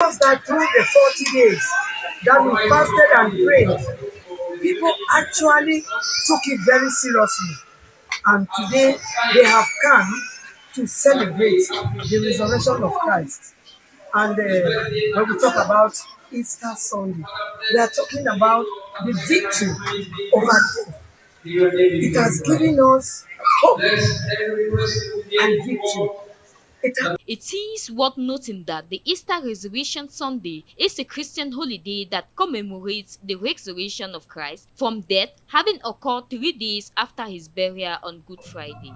That through the 40 days that we fasted and prayed, people actually took it very seriously. And today they have come to celebrate the resurrection of Christ. And when we talk about Easter Sunday, we are talking about the victory over death. It has given us hope and victory. It is worth noting that the Easter Resurrection Sunday is a Christian holiday that commemorates the resurrection of Christ from death, having occurred 3 days after his burial on Good Friday.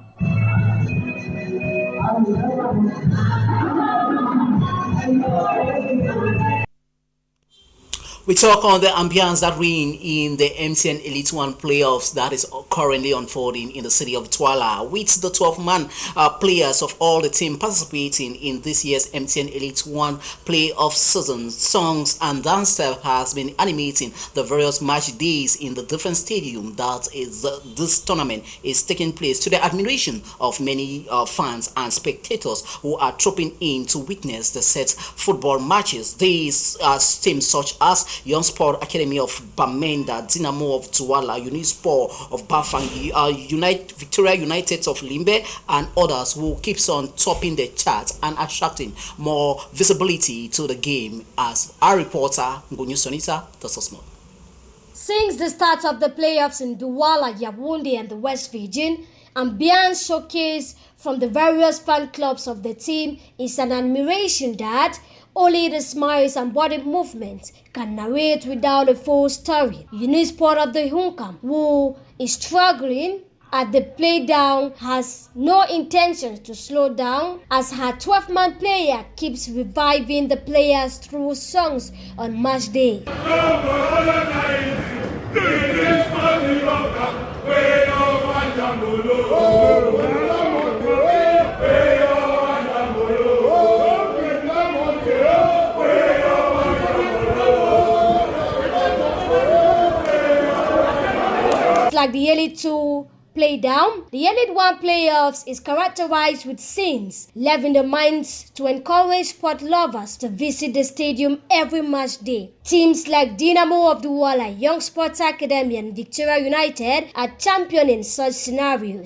We talk on the ambience that reign in the MTN Elite One playoffs that is currently unfolding in the city of Douala, with the 12-man players of all the team participating in this year's MTN Elite One playoff season. Songs and dance style has been animating the various match days in the different stadium that is this tournament is taking place, to the admiration of many fans and spectators who are trooping in to witness the set football matches. These teams such as Young Sport Academy of Bamenda, Dynamo of Douala, Unisport of Bafang, Victoria United of Limbe, and others who keeps on topping the charts and attracting more visibility to the game. As our reporter Ngonyu Sonita tells us more. Since the start of the playoffs in Douala, Yaoundé and the West Region, ambience showcase from the various fan clubs of the team is an admiration that only the smiles and body movements can narrate without a full story. Unisport of the Hunkam, who is struggling at the playdown, has no intention to slow down as her 12-man player keeps reviving the players through songs on match day. Like the Elite 2 playdown, the Elite 1 playoffs is characterized with scenes, leaving the minds to encourage sport lovers to visit the stadium every match day. Teams like Dynamo of Douala, Young Sports Academy and Victoria United are championing such scenarios.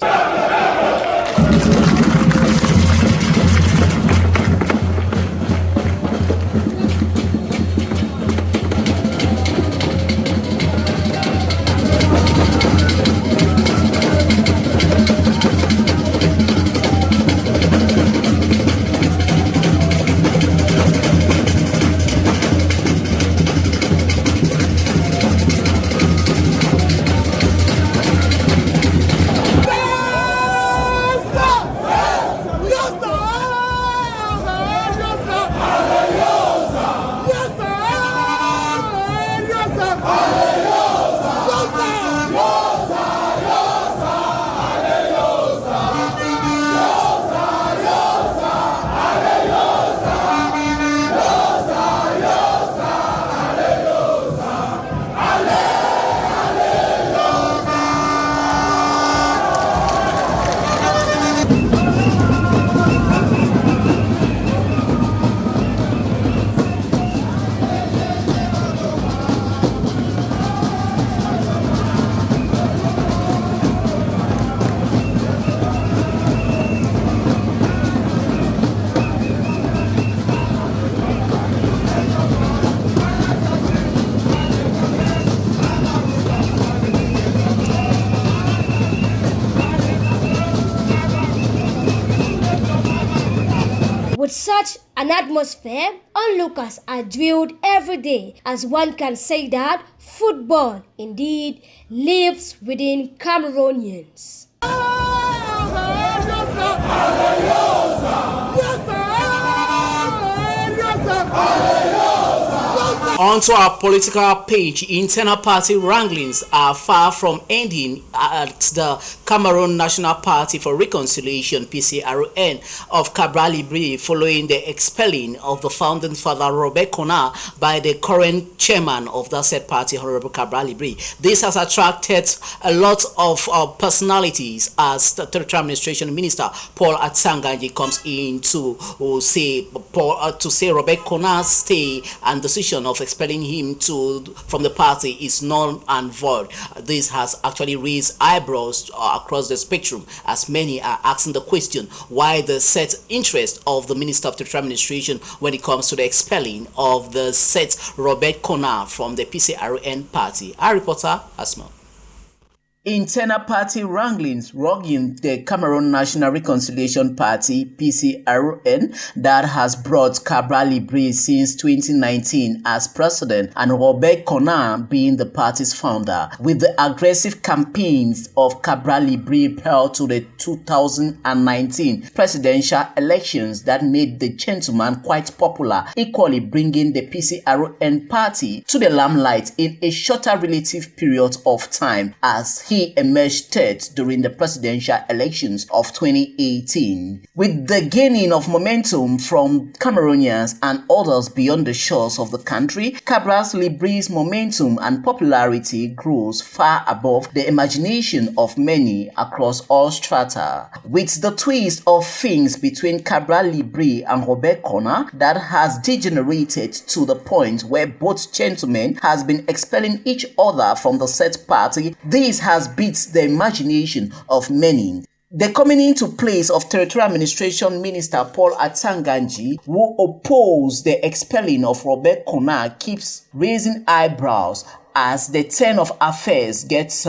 With such an atmosphere, onlookers are drilled every day, as one can say that football indeed lives within Cameroonians. Onto our political page, internal party wranglings are far from ending at the Cameroon National Party for Reconciliation (PCRN) of Cabral Libri following the expelling of the founding father Robert Kona by the current chairman of that said party, Honorable Cabral Libri. This has attracted a lot of personalities as the Territorial Administration Minister Paul Atsanganji comes in to say Robert Kona's stay and decision of expelling him from the party is null and void. This has actually raised eyebrows across the spectrum, as many are asking the question why the set interest of the Minister of Territorial Administration when it comes to the expelling of the set Robert Kona from the PCRN party. Our reporter Asma. Internal party wranglings rocking the Cameroon National Reconciliation Party (PCRN) that has brought Cabral Libri since 2019 as president and Robert Kona being the party's founder, with the aggressive campaigns of Cabral Libri prior to the 2019 presidential elections that made the gentleman quite popular, equally bringing the PCRN party to the limelight in a shorter relative period of time as he emerged third during the presidential elections of 2018. With the gaining of momentum from Cameroonians and others beyond the shores of the country, Cabral Libri's momentum and popularity grows far above the imagination of many across all strata. With the twist of things between Cabral Libri and Robert Kona that has degenerated to the point where both gentlemen has been expelling each other from the said party, this has beat the imagination of many. The coming into place of Territorial Administration Minister Paul Atsanganji, who opposed the expelling of Robert Kona, keeps raising eyebrows as the turn of affairs gets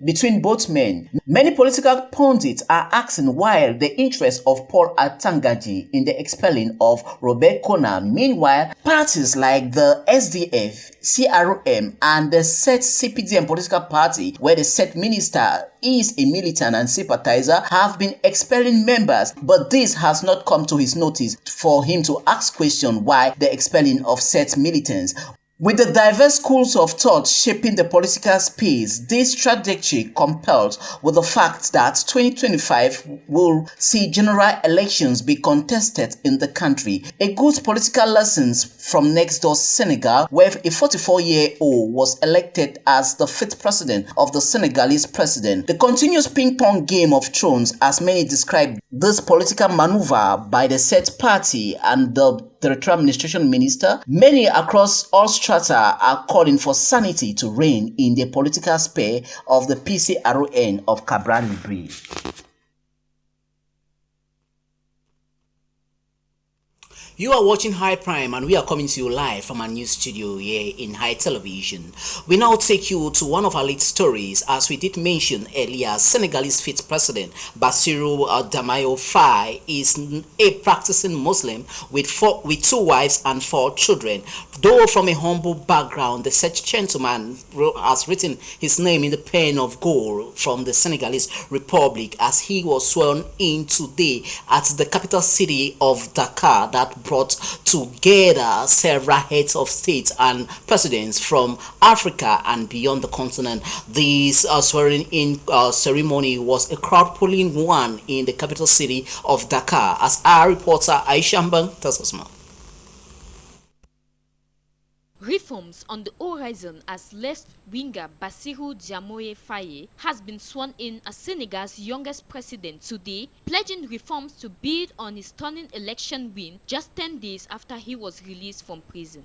between both men. Many political pundits are asking why the interest of Paul Atsanganji in the expelling of Robert Kona. Meanwhile, parties like the SDF, CRM, and the set CPDM political party, where the set minister is a militant and sympathizer, have been expelling members, but this has not come to his notice for him to ask question why the expelling of set militants. With the diverse schools of thought shaping the political space, this trajectory compelled with the fact that 2025 will see general elections be contested in the country. A good political lessons from next door Senegal, where a 44-year-old was elected as the fifth president of the Senegalese president. The continuous ping-pong game of thrones, as many describe this political maneuver by the set party and the Territorial Administration Minister, many across all strata are calling for sanity to reign in the political sphere of the PCRN of Cabral Libri. You are watching High Prime and we are coming to you live from our news studio here in High Television. We now take you to one of our lead stories. As we did mention earlier, Senegalese fifth president Bassirou Diomaye Faye is a practicing Muslim with two wives and 4 children. Though from a humble background, the said gentleman has written his name in the pen of gold from the Senegalese Republic as he was sworn in today at the capital city of Dakar that brought together several heads of state and presidents from Africa and beyond the continent. This swearing-in ceremony was a crowd-pulling one in the capital city of Dakar, as our reporter Aisha Mbang tells us more. Reforms on the horizon as left-winger Bassirou Diomaye Faye has been sworn in as Senegal's youngest president today, pledging reforms to build on his stunning election win just 10 days after he was released from prison.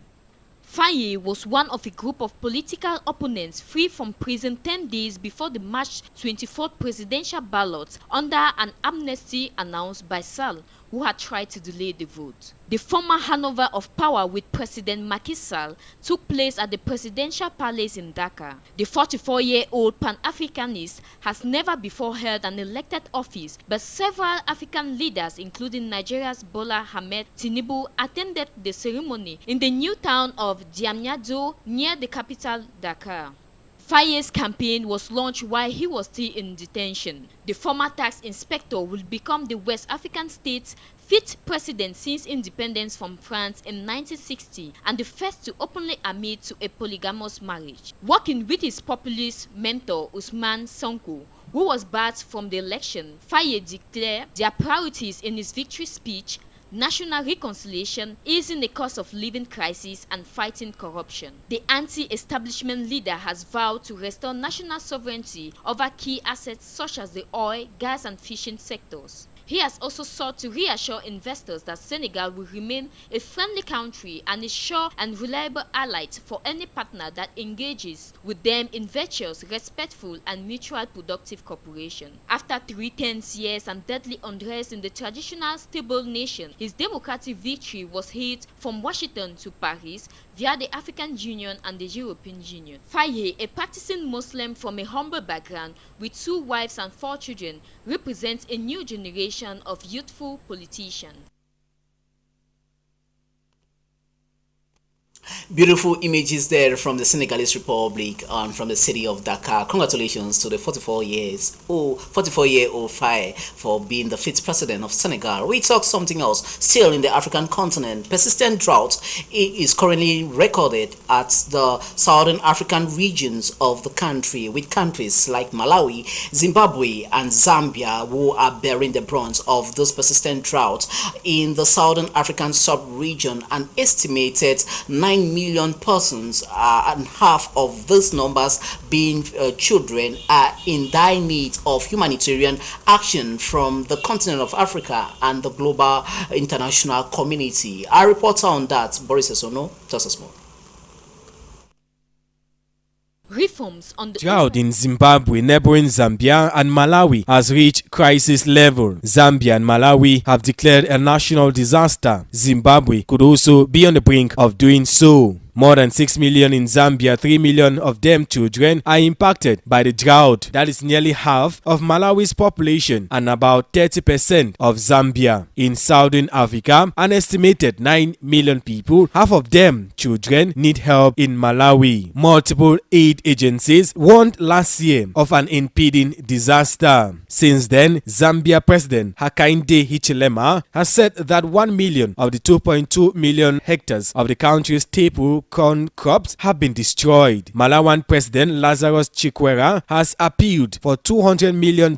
Faye was one of a group of political opponents free from prison 10 days before the March 24th presidential ballot under an amnesty announced by Sall, who had tried to delay the vote. The former handover of power with President Macky Sall took place at the presidential palace in Dakar. The 44-year-old Pan-Africanist has never before held an elected office, but several African leaders, including Nigeria's Bola Ahmed Tinubu, attended the ceremony in the new town of Diamniadio near the capital, Dakar. Faye's campaign was launched while he was still in detention. The former tax inspector will become the West African state's fifth president since independence from France in 1960 and the first to openly admit to a polygamous marriage. Working with his populist mentor Ousmane Sonko, who was barred from the election, Faye declared their priorities in his victory speech: national reconciliation, easing the cost of living crisis, and fighting corruption. The anti-establishment leader has vowed to restore national sovereignty over key assets such as the oil, gas, and fishing sectors. He has also sought to reassure investors that Senegal will remain a friendly country and a sure and reliable ally for any partner that engages with them in virtuous, respectful, and mutual productive cooperation. After 3 tense years and deadly unrest in the traditional stable nation, his democratic victory was hailed from Washington to Paris via the African Union and the European Union. Faye, a practicing Muslim from a humble background with 2 wives and 4 children, represents a new generation of youthful politicians. Beautiful images there from the Senegalese Republic and from the city of Dakar. Congratulations to the 44-year-old Faye for being the 5th president of Senegal. We talk something else. Still in the African continent, persistent drought is currently recorded at the southern African regions of the country, with countries like Malawi, Zimbabwe, and Zambia who are bearing the brunt of those persistent droughts. In the southern African sub-region, an estimated 9 million persons, and half of these numbers being children, are in dire need of humanitarian action from the continent of Africa and the global international community. Our reporter on that, Boris Esono, tells us more. Reforms on the drought in Zimbabwe, neighboring Zambia and Malawi has reached crisis level. Zambia and Malawi have declared a national disaster. Zimbabwe could also be on the brink of doing so. More than 6 million in Zambia, 3 million of them children, are impacted by the drought. That is nearly half of Malawi's population and about 30% of Zambia. In Southern Africa, an estimated 9 million people, half of them children, need help in Malawi. Multiple aid agencies warned last year of an impending disaster. Since then, Zambia President Hakainde Hichilema has said that 1 million of the 2.2 million hectares of the country's staple corn crops have been destroyed. Malawian President Lazarus Chikwera has appealed for $200 million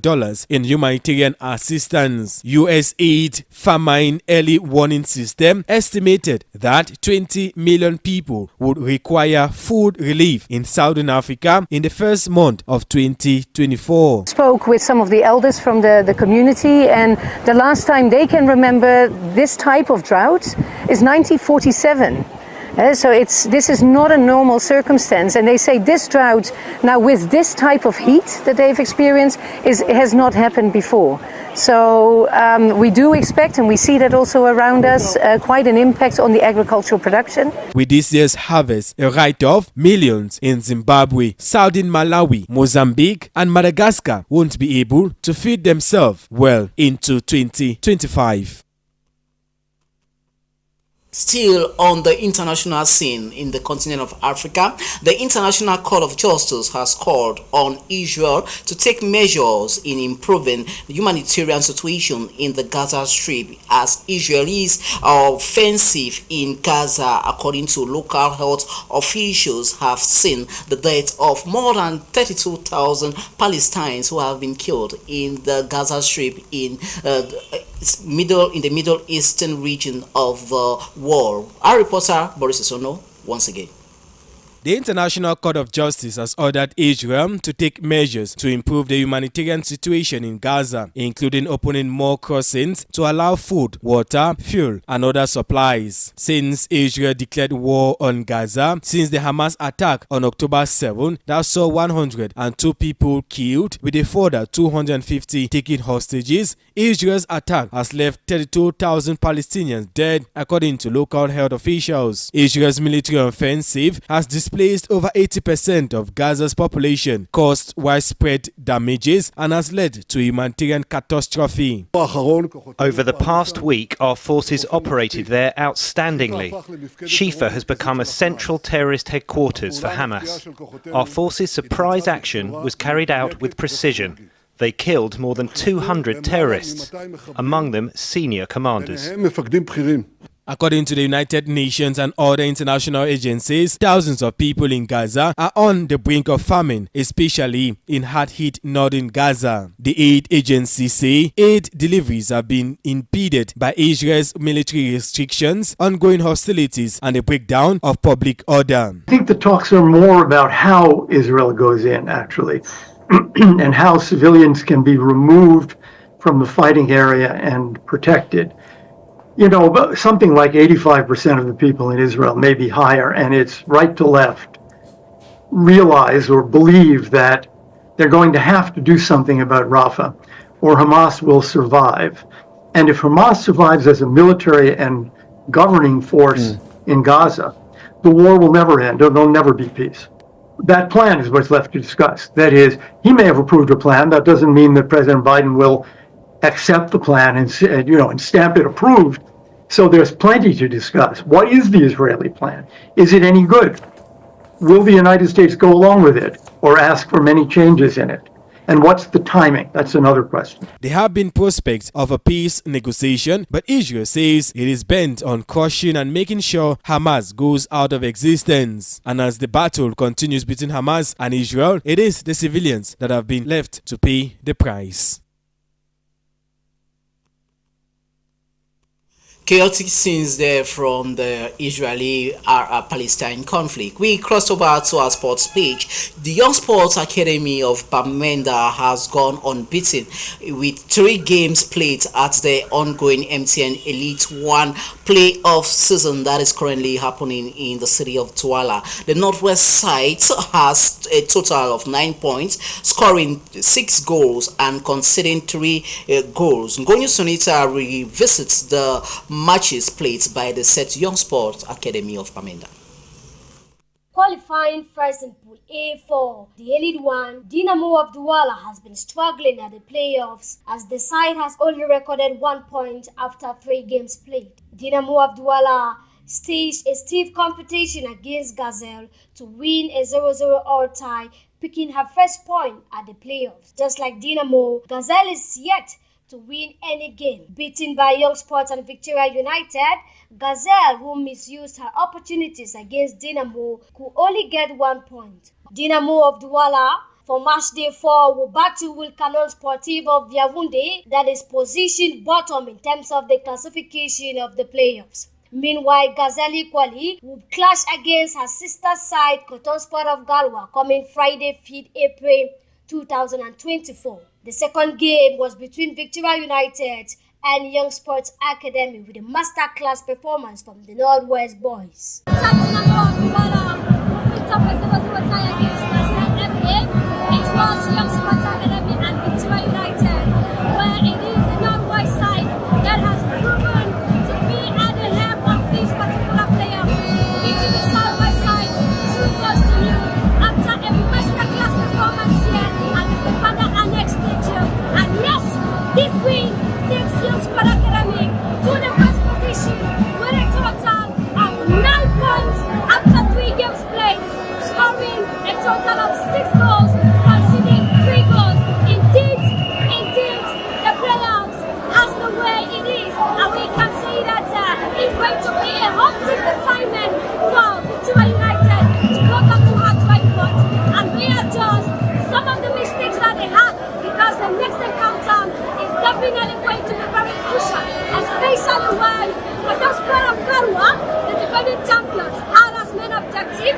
in humanitarian assistance. USAID Famine Early Warning System estimated that 20 million people would require food relief in Southern Africa in the first month of 2024. Spoke with some of the elders from the community, and the last time they can remember this type of drought is 1947. So this is not a normal circumstance, and they say this drought now with this type of heat that they've experienced has not happened before. So we do expect, and we see that also around us, quite an impact on the agricultural production. With this year's harvest, a write-off, millions in Zimbabwe, Southern Malawi, Mozambique and Madagascar won't be able to feed themselves well into 2025. Still on the international scene in the continent of Africa, the International Court of Justice has called on Israel to take measures in improving the humanitarian situation in the Gaza Strip as Israelis offensive in Gaza, according to local health officials, have seen the death of more than 32,000 Palestinians who have been killed in the Gaza Strip in the Middle Eastern region of the world. Our reporter Boris Esono once again. The International Court of Justice has ordered Israel to take measures to improve the humanitarian situation in Gaza, including opening more crossings to allow food, water, fuel, and other supplies. Since Israel declared war on Gaza, since the Hamas attack on October 7, that saw 102 people killed, with a further 250 taken hostages, Israel's attack has left 32,000 Palestinians dead, according to local health officials. Israel's military offensive has displaced over 80% of Gaza's population, caused widespread damages, and has led to humanitarian catastrophe. Over the past week, our forces operated there outstandingly. Shifa has become a central terrorist headquarters for Hamas. Our forces' surprise action was carried out with precision. They killed more than 200 terrorists, among them senior commanders. According to the United Nations and other international agencies, thousands of people in Gaza are on the brink of famine, especially in hard-hit northern Gaza. The aid agencies say aid deliveries have been impeded by Israel's military restrictions, ongoing hostilities, and a breakdown of public order. I think the talks are more about how Israel goes in, actually, and how civilians can be removed from the fighting area and protected. You know, something like 85% of the people in Israel, maybe higher, and it's right to left, realize or believe that they're going to have to do something about Rafah, or Hamas will survive. And if Hamas survives as a military and governing force in Gaza, the war will never end, or there'll never be peace. That plan is what's left to discuss. That is, he may have approved a plan. That doesn't mean that President Biden will accept the plan and stamp it approved. So there's plenty to discuss. What is the Israeli plan? Is it any good? Will the United States go along with it or ask for many changes in it? And what's the timing? That's another question. There have been prospects of a peace negotiation, but Israel says it is bent on crushing and making sure Hamas goes out of existence. And as the battle continues between Hamas and Israel, it is the civilians that have been left to pay the price. Chaotic scenes there from the Israeli-Palestine conflict. We crossed over to our sports page. The Young Sports Academy of Bamenda has gone unbeaten with 3 games played at the ongoing MTN Elite 1 playoff season that is currently happening in the city of Douala. The Northwest side has a total of 9 points, scoring 6 goals and conceding 3 goals. Ngonyo Sunita revisits the matches played by the set Young Sports Academy of Bamenda. Qualifying first in Pool A for the Elite 1, Dynamo of Douala has been struggling at the playoffs as the side has only recorded 1 point after 3 games played. Dynamo of Douala staged a stiff competition against Gazelle to win a 0-0 all tie, picking her first point at the playoffs. Just like Dynamo, Gazelle is yet to win any game. Beaten by Young Sports and Victoria United, Gazelle, who misused her opportunities against Dynamo, could only get 1 point. Dynamo of Douala for match day 4 will battle with Canon Sportivo of Yaoundé, that is positioned bottom in terms of the classification of the playoffs. Meanwhile, Gazelle equally will clash against her sister side, Coton Sport of Galwa, coming Friday, 5th April 2024. The second game was between Victoria United and Young Sports Academy with a masterclass performance from the Northwest boys. It was Young Sports Academy and Victoria United, where it is the Northwest side that has proven to be at the help of these particular players, beating the Southwest side 2 goals to 0 after a masterclass performance here at the Panda Annex Stadium. And yes, this win takes Young Sports Academy to the first position with a total of 9 points after 3 games played, scoring a total of 6 goals, conceding 3 goals. Indeed, the playoffs has the way it is, and we can say that it's going to be a hectic assignment for Victoria United to go back to hard right and readjust some of the mistakes that they had, because the next encounter is definitely going to be very crucial, especially when the Sport of Karwa, the defending champions, had as main objective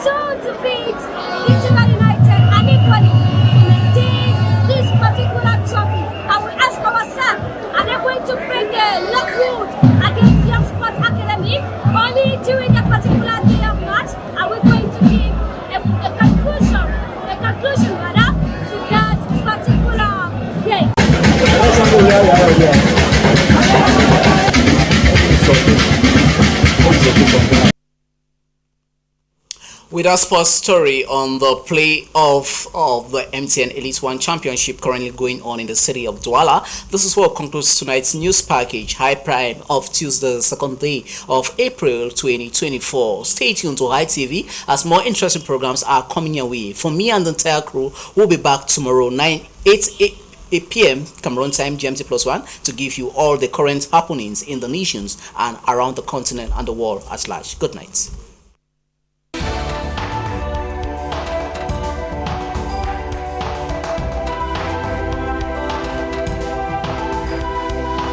to defeat Victoria United and equally to maintain this particular trophy. And we ask ourselves, are they going to bring the Lockwood against Young Sports Academy only during a particular day of match? Are we going to give a conclusion rather to that particular game? With our sports story on the playoff of the MTN Elite One Championship currently going on in the city of Douala, this is what concludes tonight's news package, High Prime of Tuesday, the 2nd day of April 2024. Stay tuned to High TV as more interesting programs are coming your way. For me and the entire crew, we'll be back tomorrow 8 p.m. Cameroon time GMT +1 to give you all the current happenings in the nations and around the continent and the world at large. Good night.